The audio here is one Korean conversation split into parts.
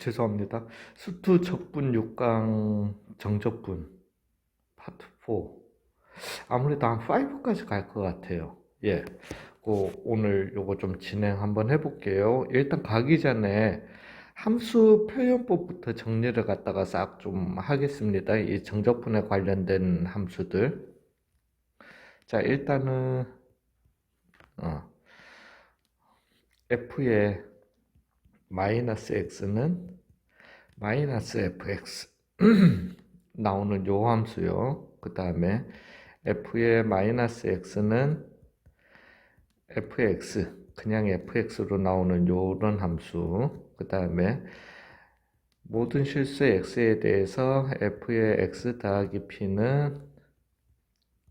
죄송합니다. 수투 적분 6강 정적분 파트 4. 아무래도 한 5까지 갈 것 같아요. 예. 오늘 요거 좀 진행 한번 해볼게요. 일단 가기 전에 함수 표현법부터 정리를 갖다가 싹 좀 하겠습니다. 이 정적분에 관련된 함수들. 자, 일단은 f의 마이너스 x는 마이너스 fx 나오는 요 함수요. 그 다음에 f의 마이너스 x는 fx 그냥 fx로 나오는 요런 함수. 그 다음에 모든 실수의 x에 대해서 f의 x 더하기 p는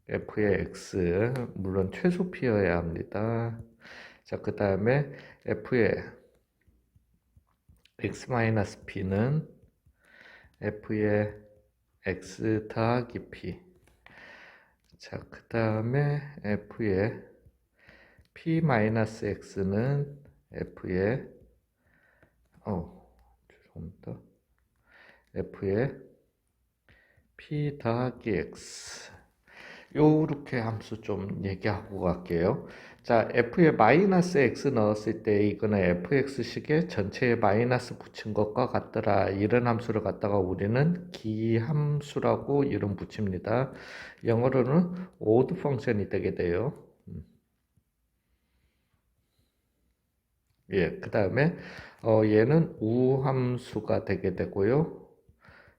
f의 x, 물론 최소 p여야 합니다. 자, 그 다음에 f의 x 마이너스 p는 f의 x 더하기 p. 자, 그 다음에 f의 p-x는 f의 죄송합니다. f의 p 더하기 x. 요렇게 함수 좀 얘기하고 갈게요. 자, f에 마이너스 x 넣었을 때 이거는 fx식에 전체에 마이너스 붙인 것과 같더라. 이런 함수를 갖다가 우리는 기함수라고 이름 붙입니다. 영어로는 odd 펑션이 되게 돼요. 예, 그 다음에 얘는 우함수가 되게 되고요.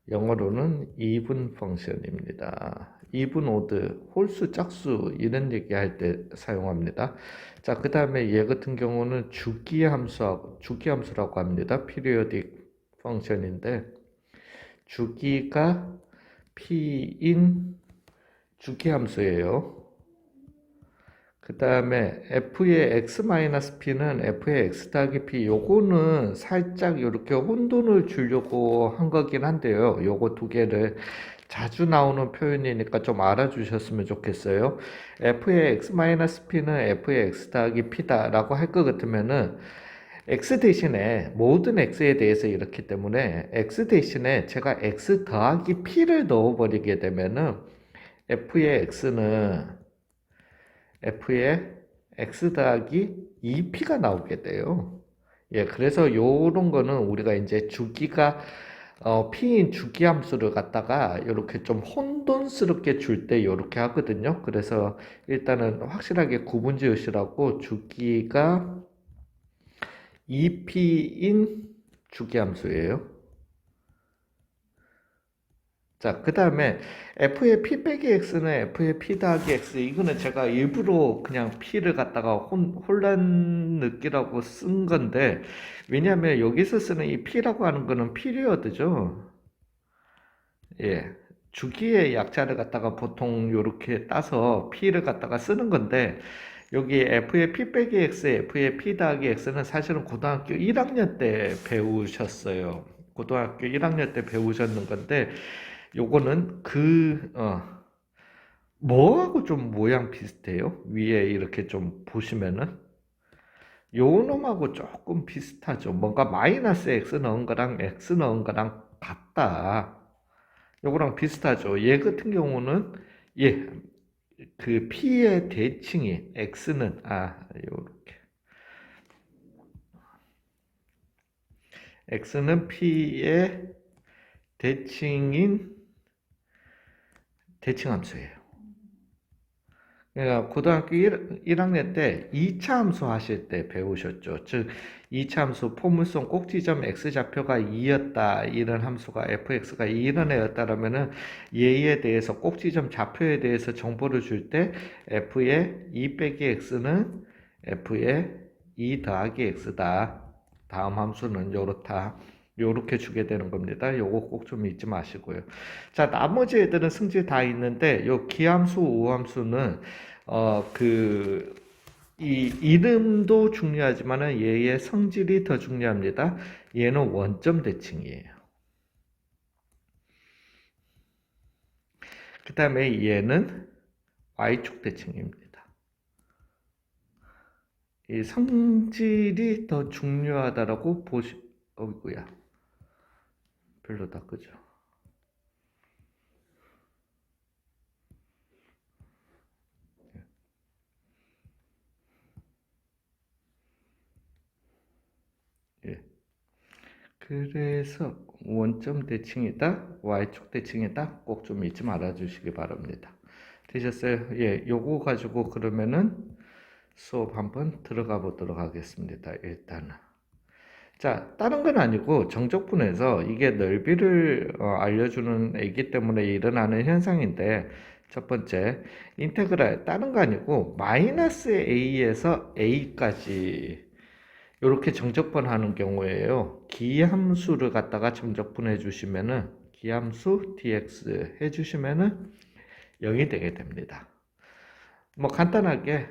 영어로는 even 펑션입니다. even, odd, 홀수, 짝수 이런 얘기할 때 사용합니다. 자, 그 다음에 얘 같은 경우는 주기함수라고 합니다. periodic 펑션인데 주기가 p인 주기함수예요. 그 다음에 f의 x-p는 f의 x 더하기 p, 요거는 살짝 이렇게 혼돈을 주려고 한 거긴 한데요. 요거 두 개를 자주 나오는 표현이니까 좀 알아주셨으면 좋겠어요. f의 x-p는 f의 x 더하기 p다 라고 할 것 같으면은 x 대신에 모든 x에 대해서 이렇기 때문에 x 대신에 제가 x 더하기 p를 넣어버리게 되면은 f의 x는 f의 x 더하기 2p가 나오게 돼요. 예, 그래서 요런 거는 우리가 이제 주기가 p인 주기함수를 갖다가 이렇게 좀 혼돈스럽게 줄 때 이렇게 하거든요. 그래서 일단은 확실하게 구분 지으시라고 주기가 2p인 주기함수예요. 자, 그 다음에 f의 p 빼기 x는 f의 p 더하기 x, 이거는 제가 일부러 그냥 p를 갖다가 혼란 느끼라고 쓴 건데, 왜냐하면 여기서 쓰는 이 p라고 하는 거는 피리어드죠. 예, 주기의 약자를 갖다가 보통 이렇게 따서 p를 갖다가 쓰는 건데, 여기 f의 p 빼기 x, f의 p 더하기 x는 사실은 고등학교 1학년 때 배우셨어요. 고등학교 1학년 때 배우셨는 건데, 요거는 뭐하고 좀 모양 비슷해요? 위에 이렇게 좀 보시면은 요 놈하고 조금 비슷하죠. 뭔가 마이너스 x 넣은 거랑 x 넣은 거랑 같다. 요거랑 비슷하죠. 얘 같은 경우는 그 p의 대칭이 x는 요렇게 x는 p의 대칭인 대칭함수예요. 그러니까 고등학교 1학년 때 2차 함수 하실 때 배우셨죠. 즉 2차 함수 포물선 꼭지점 x좌표가 2였다. 이런 함수가 fx가 이런 애였다라면은 얘에 대해서 꼭지점 좌표에 대해서 정보를 줄 때 f의 2 빼기 x는 f의 2 더하기 x다. 다음 함수는 요렇다. 요렇게 주게 되는 겁니다. 요거 꼭 좀 잊지 마시고요. 자, 나머지 애들은 성질 다 있는데 요 기함수, 우함수는 이 이름도 중요하지만은 얘의 성질이 더 중요합니다. 얘는 원점 대칭이에요. 그 다음에 얘는 y축 대칭입니다. 이 성질이 더 중요하다라고 어이구야. 별로다. 그죠? 예. 그래서 원점 대칭이다, y축 대칭이다 꼭 좀 잊지 말아 주시기 바랍니다. 되셨어요? 예, 요거 가지고 그러면은 수업 한번 들어가 보도록 하겠습니다. 일단은. 자, 다른 건 아니고 정적분에서 이게 넓이를 알려주는 애기 때문에 일어나는 현상인데, 첫 번째 인테그랄, 다른 거 아니고 마이너스 a에서 a까지 이렇게 정적분하는 경우에요, 기함수를 갖다가 정적분해 주시면은, 기함수 dx 해주시면은 0이 되게 됩니다. 뭐 간단하게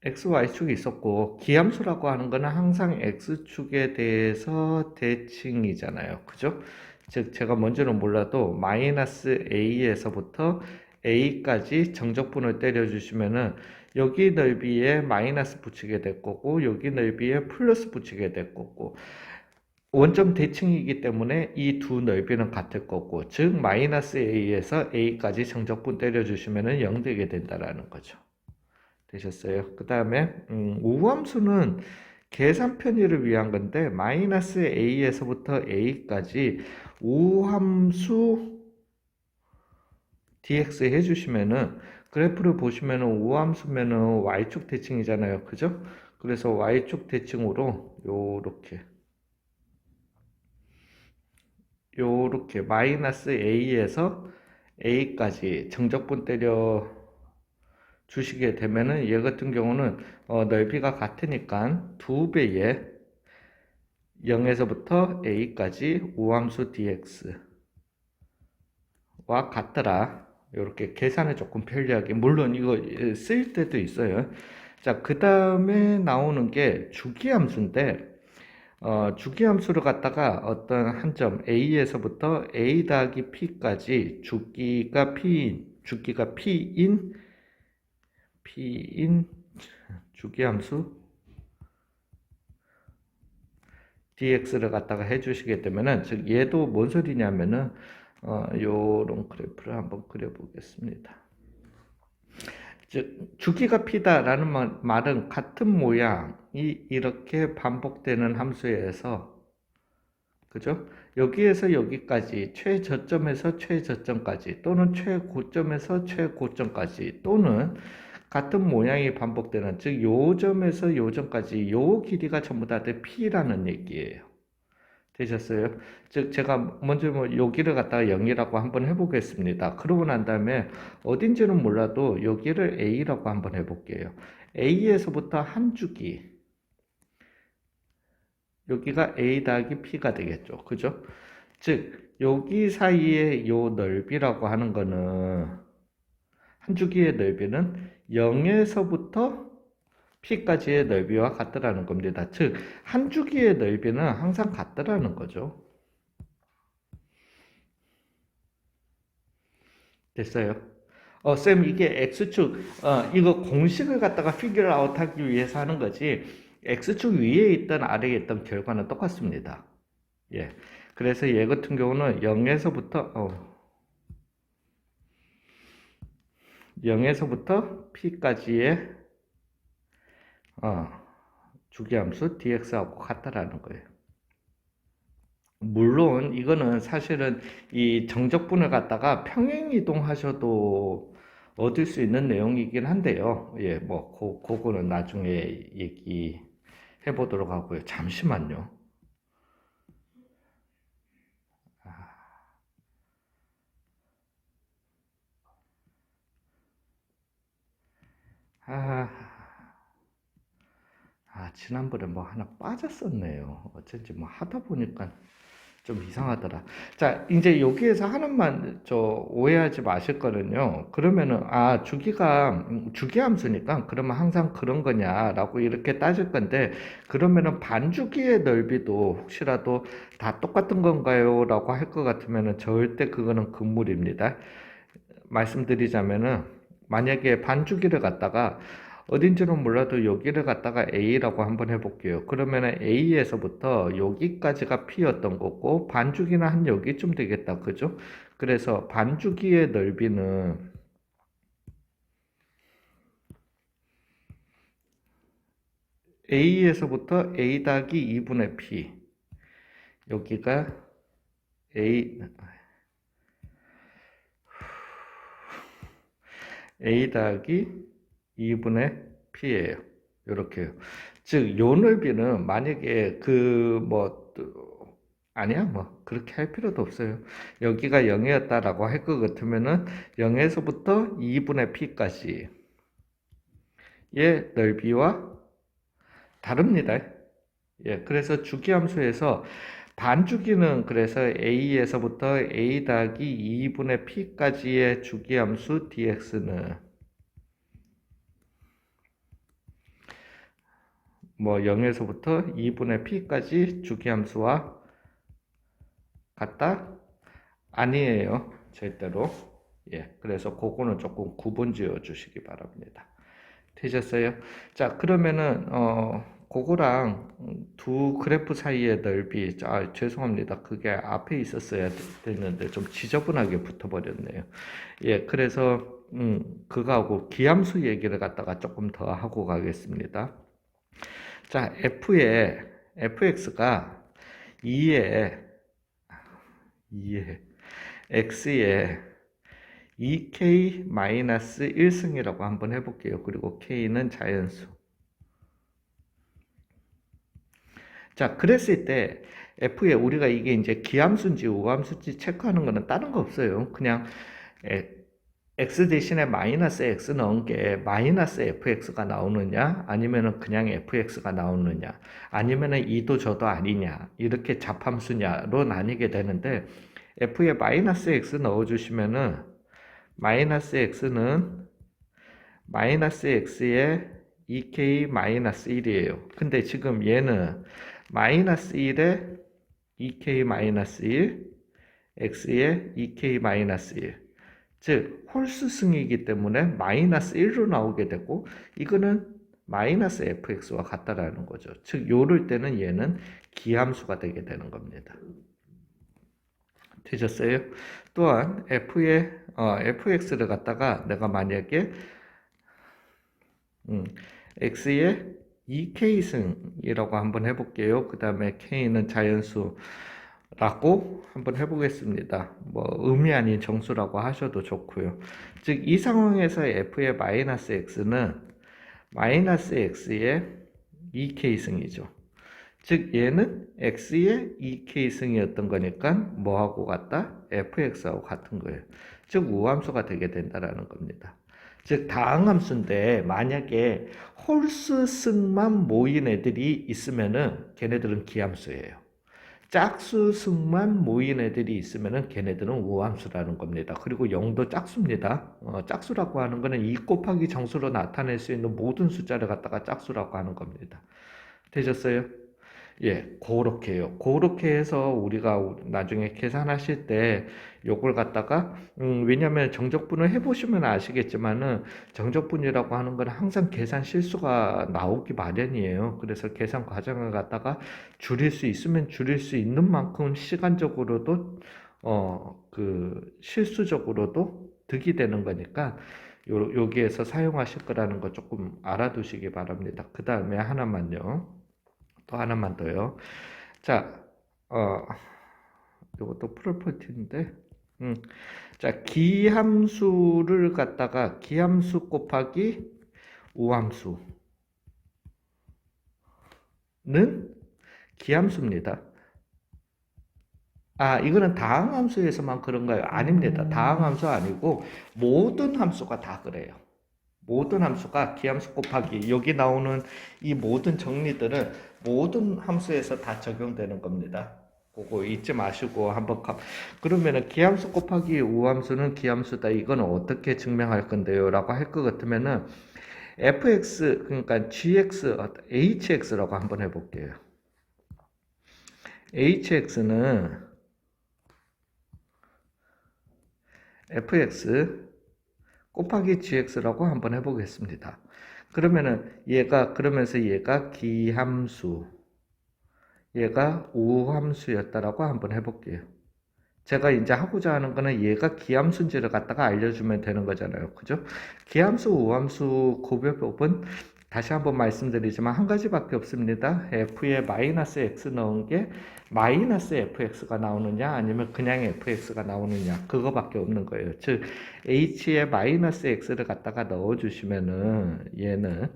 x, y축이 있었고, 기함수라고 하는 거는 항상 x축에 대해서 대칭이잖아요. 그죠? 즉 제가 뭔지는 몰라도 마이너스 a에서부터 a까지 정적분을 때려주시면은 여기 넓이에 마이너스 붙이게 될 거고, 여기 넓이에 플러스 붙이게 될 거고, 원점 대칭이기 때문에 이 두 넓이는 같을 거고, 즉 마이너스 a에서 a까지 정적분 때려주시면은 0 되게 된다라는 거죠. 되셨어요? 그 다음에 우함수는 계산 편의를 위한 건데, 마이너스 a에서부터 a까지 우함수 dx 해주시면은, 그래프를 보시면은 우함수면은 y축 대칭이잖아요. 그죠? 그래서 y축 대칭으로 요렇게 마이너스 a에서 a까지 정적분 때려 주시게 되면은, 얘 같은 경우는 넓이가 같으니까 2배의 0에서부터 a까지 우함수 dx와 같더라. 이렇게 계산을 조금 편리하게, 물론 이거 쓰일 때도 있어요. 자, 그 다음에 나오는 게 주기함수인데, 주기함수를 갖다가 어떤 한 점 a에서부터 a 더하기 p까지 주기가 p인 주기함수 dx를 갖다가 해주시게 되면은, 즉 얘도 뭔 소리냐면은 요런 그래프를 한번 그려보겠습니다. 즉 주기가 p다라는 말은 같은 모양이 이렇게 반복되는 함수에서, 그죠? 여기에서 여기까지, 최저점에서 최저점까지, 또는 최고점에서 최고점까지, 또는 같은 모양이 반복되는, 즉 요점에서 요점까지 요 길이가 전부 다 p라는 얘기예요. 되셨어요? 즉 제가 먼저 요 길을 갖다가 0이라고 한번 해보겠습니다. 그러고 난 다음에 어딘지는 몰라도 여기를 a라고 한번 해볼게요. a에서부터 한 주기, 여기가 a 더하기 p가 되겠죠. 그죠? 즉 여기 사이에 요 넓이라고 하는 거는, 한 주기의 넓이는 0에서부터 p까지의 넓이와 같더라는 겁니다. 즉 한 주기의 넓이는 항상 같더라는 거죠. 됐어요? 쌤, 이게 x축, 이거 공식을 갖다가 figure out 하기 위해서 하는 거지, x축 위에 있던 아래에 있던 결과는 똑같습니다. 예. 그래서 얘 같은 경우는 0에서부터 p까지의 주기함수 dx하고 같다라는 거예요. 물론 이거는 사실은 이 정적분을 갖다가 평행이동 하셔도 얻을 수 있는 내용이긴 한데요. 예, 뭐 그거는 나중에 얘기해 보도록 하고요. 잠시만요. 지난번에 뭐 하나 빠졌었네요. 어쩐지 뭐 하다 보니까 좀 이상하더라. 자, 이제 여기에서 하나만 오해하지 마실 거는요. 그러면은 주기가 주기함수니까 그러면 항상 그런 거냐라고 이렇게 따질 건데, 그러면은 반주기의 넓이도 혹시라도 다 똑같은 건가요? 라고 할 것 같으면은 절대 그거는 금물입니다. 말씀드리자면은, 만약에 반주기를 갖다가 어딘지는 몰라도 여기를 갖다가 A라고 한번 해볼게요. 그러면은 A에서부터 여기까지가 P였던 거고 반주기는 한 여기쯤 되겠다. 그죠? 그래서 반주기의 넓이는 A에서부터 A 더하기 2분의 P 여기가 A 더하기 2분의 P예요. 이렇게요. 즉, 요 넓이는 만약에 아니야, 그렇게 할 필요도 없어요. 여기가 0이었다라고 할 것 같으면은 0에서부터 2분의 P까지의 넓이와 다릅니다. 예, 그래서 주기함수에서 반주기는 그래서 A에서부터 A 더하기 2분의 P까지의 주기함수 dx는 0에서부터 2분의 P까지 주기함수와 같다? 아니에요. 절대로. 예, 그래서 그거는 조금 구분 지어 주시기 바랍니다. 되셨어요? 자, 그러면은 그거랑 두 그래프 사이의 넓이, 죄송합니다. 그게 앞에 있었어야 됐는데 좀 지저분하게 붙어버렸네요. 예, 그래서 그거하고 기함수 얘기를 갖다가 조금 더 하고 가겠습니다. 자, fx가 2에 x에 2k-1승이라고 한번 해볼게요. 그리고 k는 자연수. 자, 그랬을 때 f에 우리가 이게 이제 기함수인지 우함수인지 체크하는 거는 다른 거 없어요. 그냥 x 대신에 마이너스 x 넣은 게 마이너스 fx가 나오느냐 아니면은 그냥 fx가 나오느냐 아니면은 이도 저도 아니냐 이렇게 잡함수냐로 나뉘게 되는데 f에 마이너스 x 넣어주시면은 마이너스 x는 마이너스 x에 2k 마이너스 1이에요. 근데 지금 얘는 마이너스 1에 2k 마이너스 1 x에 2k 마이너스 1 즉 홀수승이기 때문에 마이너스 1로 나오게 되고 이거는 마이너스 fx와 같다라는 거죠. 즉 요럴 때는 얘는 기함수가 되게 되는 겁니다. 되셨어요? 또한 fx를 갖다가 내가 만약에 x에 2k승이라고 한번 해볼게요. 그 다음에 k는 자연수 라고 한번 해보겠습니다. 의미 아닌 정수라고 하셔도 좋고요. 즉, 이 상황에서 f의 마이너스 x는 마이너스 x의 2k승이죠. 즉, 얘는 x의 2k승이었던 거니까 뭐하고 같다? fx하고 같은 거예요. 즉, 우함수가 되게 된다라는 겁니다. 즉, 다항함수인데 만약에 홀수승만 모인 애들이 있으면은 걔네들은 기함수예요. 짝수승만 모인 애들이 있으면은 걔네들은 우함수라는 겁니다. 그리고 0도 짝수입니다. 짝수라고 하는 거는 2 곱하기 정수로 나타낼 수 있는 모든 숫자를 갖다가 짝수라고 하는 겁니다. 되셨어요? 예, 그렇게요. 그렇게 해서 우리가 나중에 계산하실 때 요걸 갖다가 왜냐면 정적분을 해보시면 아시겠지만은 정적분이라고 하는 건 항상 계산 실수가 나오기 마련이에요. 그래서 계산 과정을 갖다가 줄일 수 있으면 줄일 수 있는 만큼 시간적으로도 실수적으로도 득이 되는 거니까 여기에서 사용하실 거라는 거 조금 알아두시기 바랍니다. 그 다음에 하나만요. 또 하나만 더요. 자, 이것도 프로퍼티인데, 자, 기함수를 갖다가 기함수 곱하기 우함수는 기함수입니다. 이거는 다항함수에서만 그런가요? 아닙니다. 다항함수 아니고 모든 함수가 다 그래요. 모든 함수가 기함수 곱하기 여기 나오는 이 모든 정리들은 모든 함수에서 다 적용되는 겁니다. 그거 잊지 마시고 한번 그러면은 기함수 곱하기 우함수는 기함수다. 이건 어떻게 증명할 건데요? 라고 할 것 같으면은 fx 그러니까 gx hx라고 한번 해볼게요. hx는 fx 곱하기 gx라고 한번 해보겠습니다. 그러면은 그러면서 얘가 기함수, 얘가 우함수였다라고 한번 해볼게요. 제가 이제 하고자 하는 거는 얘가 기함수인지를 갖다가 알려주면 되는 거잖아요. 그죠? 기함수, 우함수 구별법은 다시 한번 말씀드리지만 한 가지밖에 없습니다. f에 마이너스 x 넣은 게 마이너스 fx가 나오느냐 아니면 그냥 fx가 나오느냐 그거밖에 없는 거예요. 즉 h에 마이너스 x를 갖다가 넣어주시면은 얘는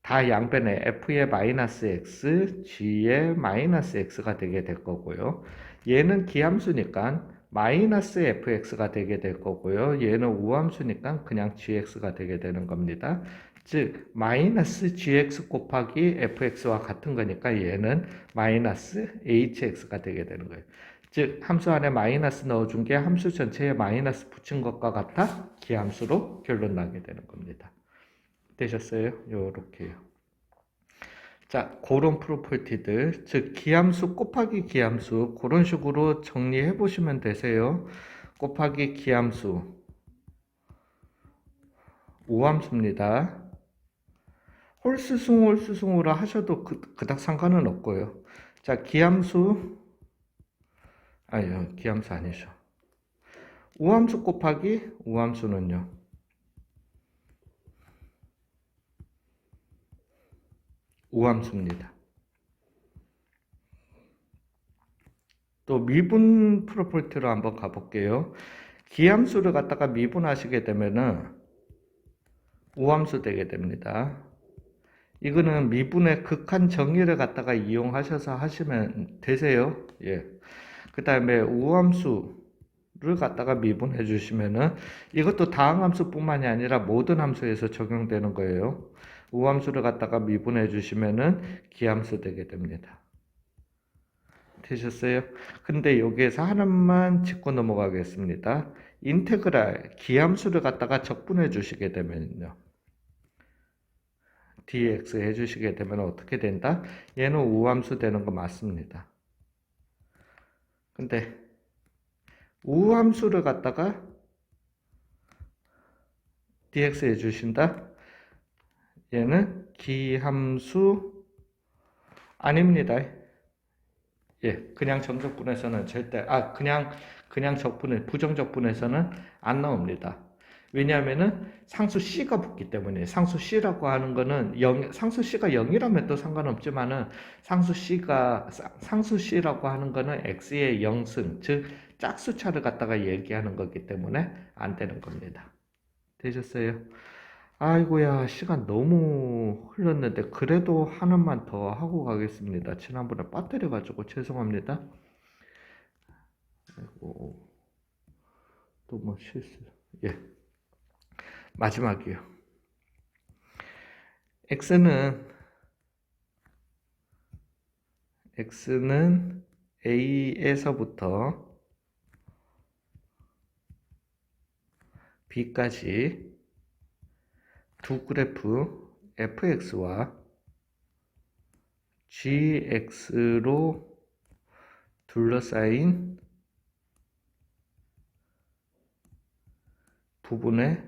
다 양변에 f의 마이너스 x, g의 마이너스 x가 되게 될 거고요. 얘는 기함수니까 마이너스 fx가 되게 될 거고요. 얘는 우함수니까 그냥 gx가 되게 되는 겁니다. 즉 마이너스 gx 곱하기 fx와 같은 거니까 얘는 마이너스 hx가 되게 되는 거예요. 즉 함수 안에 마이너스 넣어준 게 함수 전체에 마이너스 붙인 것과 같아 기함수로 결론 나게 되는 겁니다. 되셨어요? 요렇게요. 자, 그런 프로퍼티들, 즉 기함수 곱하기 기함수 그런 식으로 정리해 보시면 되세요. 곱하기 기함수 우함수입니다. 홀수승으로 하셔도 그닥 상관은 없고요. 자, 기함수 아니요, 기함수 아니죠. 우함수 곱하기 우함수는요. 우함수입니다. 또 미분 프로퍼티로 한번 가볼게요. 기함수를 갖다가 미분하시게 되면은 우함수 되게 됩니다. 이거는 미분의 극한 정의를 갖다가 이용하셔서 하시면 되세요. 예. 그 다음에 우함수를 갖다가 미분해 주시면은 이것도 다항함수 뿐만이 아니라 모든 함수에서 적용되는 거예요. 우함수를 갖다가 미분해 주시면은 기함수 되게 됩니다. 되셨어요? 근데 여기에서 하나만 짚고 넘어가겠습니다. 인테그랄 기함수를 갖다가 적분해 주시게 되면요. dx 해주시게 되면 어떻게 된다? 얘는 우함수 되는 거 맞습니다. 근데 우함수를 갖다가 dx 해주신다? 얘는 기함수 아닙니다. 예, 그냥 정적분에서는 절대, 그냥 적분에, 부정적분에서는 안 나옵니다. 왜냐하면은 상수 C가 붙기 때문에 상수 C라고 하는 거는 상수 C가 0이라면 또 상관없지만은 상수 C라고 하는 거는 X의 0승, 즉 짝수차를 갖다가 얘기하는 거기 때문에 안 되는 겁니다. 되셨어요? 아이고야, 시간 너무 흘렀는데 그래도 하나만 더 하고 가겠습니다. 지난번에 빠뜨려 가지고 죄송합니다. 아이고, 또 뭐 실수. 예. 마지막이요. x는 a에서부터 b까지 두 그래프 fx와 gx로 둘러싸인 부분의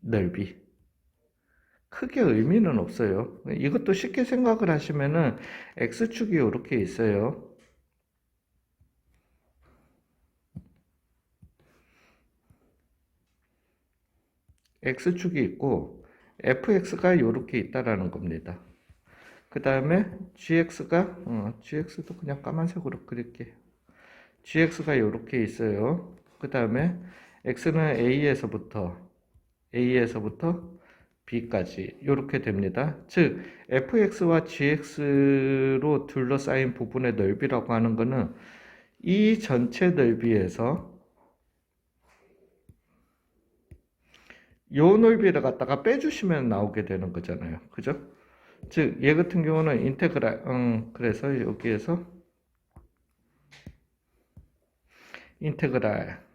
넓이. 크게 의미는 없어요. 이것도 쉽게 생각을 하시면은 x축이 이렇게 있어요. x축이 있고 fx가 이렇게 있다라는 겁니다. 그 다음에 gx도 그냥 까만색으로 그릴게요. gx가 이렇게 있어요. 그 다음에 x는 a에서부터 b까지 이렇게 됩니다. 즉 fx와 gx로 둘러싸인 부분의 넓이라고 하는 것은 이 전체 넓이에서 요 넓이를 갖다가 빼주시면 나오게 되는 거잖아요. 그죠? 즉 얘 같은 경우는 인테그랄 그래서 여기에서 인테그랄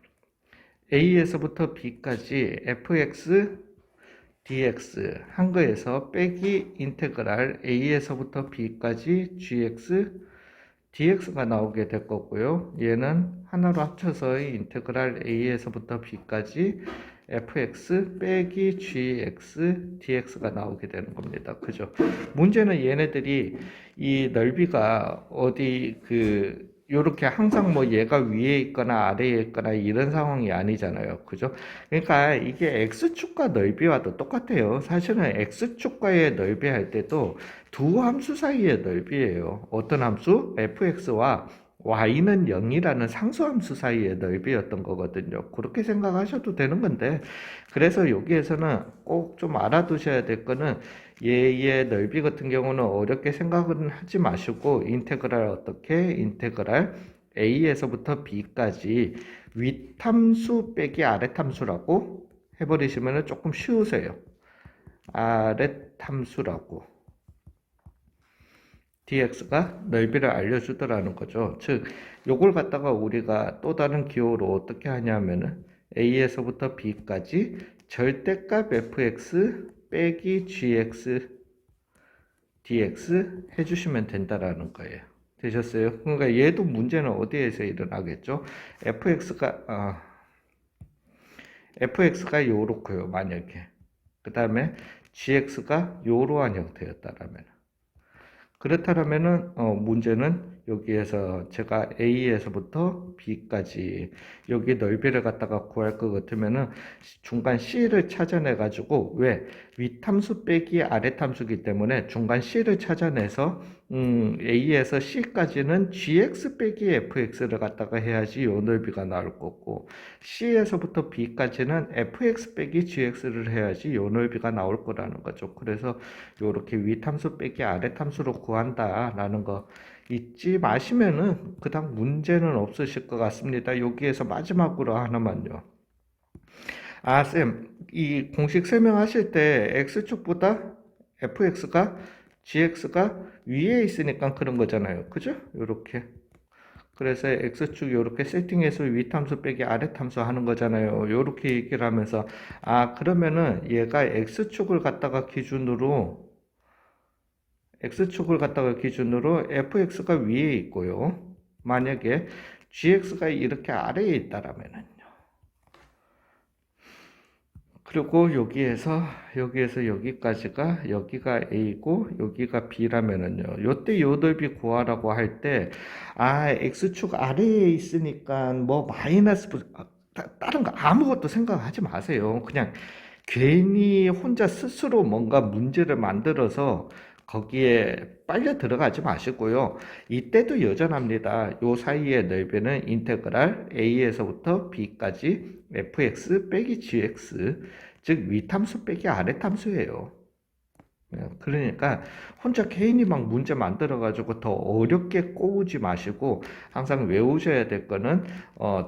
a에서부터 b까지 fx dx 한 거에서 빼기 인테그랄 a에서부터 b까지 gx dx가 나오게 될 거고요. 얘는 하나로 합쳐서 인테그랄 a에서부터 b까지 fx 빼기 gx dx가 나오게 되는 겁니다. 그죠? 문제는 얘네들이 이 넓이가 어디 요렇게 항상 뭐 얘가 위에 있거나 아래에 있거나 이런 상황이 아니잖아요. 그죠? 그러니까 이게 x축과 넓이와도 똑같아요. 사실은 x축과의 넓이 할 때도 두 함수 사이의 넓이에요. 어떤 함수? fx와 y는 0이라는 상수함수 사이의 넓이였던 거거든요. 그렇게 생각하셔도 되는 건데, 그래서 여기에서는 꼭 좀 알아두셔야 될 거는 얘의 넓이 같은 경우는 어렵게 생각은 하지 마시고 인테그랄 어떻게? 인테그랄 a에서부터 b까지 윗함수 빼기 아랫함수라고 해버리시면 조금 쉬우세요. 아랫함수라고 dx가 넓이를 알려주더라는 거죠. 즉 요걸 갖다가 우리가 또 다른 기호로 어떻게 하냐면은 a에서부터 b까지 절대값 fx 빼기 gx dx 해주시면 된다라는 거예요. 되셨어요? 그러니까 얘도 문제는 어디에서 일어나겠죠? fx가 요렇고요. 만약에 그 다음에 gx가 요러한 형태였다라면 그렇다면은 문제는 여기에서 제가 A에서부터 B까지 여기 넓이를 갖다가 구할 것 같으면은 중간 C를 찾아내 가지고 왜 윗함수 빼기 아랫함수기 때문에 중간 C를 찾아내서 A에서 C까지는 GX 빼기 FX를 갖다가 해야지 요 넓이가 나올 거고 C에서부터 B까지는 FX 빼기 GX를 해야지 요 넓이가 나올 거라는 거죠. 그래서 요렇게 윗함수 빼기 아랫함수로 구한다라는 거 잊지 마시면은 그닥 문제는 없으실 것 같습니다. 여기에서 마지막으로 하나만요. 쌤, 이 공식 설명하실 때 x축보다 fx가 gx가 위에 있으니까 그런 거잖아요. 그죠? 요렇게. 그래서 x축 요렇게 세팅해서 윗함수 빼기 아랫함수 하는 거잖아요. 요렇게 얘기를 하면서 그러면은 얘가 x축을 갖다가 기준으로 x축을 갖다가 기준으로 fx가 위에 있고요. 만약에 gx가 이렇게 아래에 있다라면은요. 그리고 여기에서 여기까지가 여기가 a고 여기가 b라면은요. 요때 요 넓이 구하라고 할 때 x축 아래에 있으니까 뭐 마이너스 다른 거 아무것도 생각하지 마세요. 그냥 괜히 혼자 스스로 뭔가 문제를 만들어서 거기에 빨려 들어가지 마시고요. 이때도 여전합니다. 요 사이의 넓이는 인테그랄 a에서부터 b까지 fx 빼기 gx 즉 윗함수 빼기 아랫함수예요. 그러니까 혼자 개인이 막 문제 만들어 가지고 더 어렵게 꼬우지 마시고 항상 외우셔야 될 거는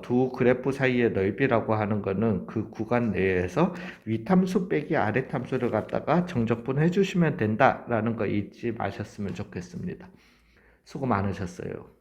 두 그래프 사이의 넓이라고 하는 거는 그 구간 내에서 윗함수 빼기 아랫함수를 갖다가 정적분 해주시면 된다라는 거 잊지 마셨으면 좋겠습니다. 수고 많으셨어요.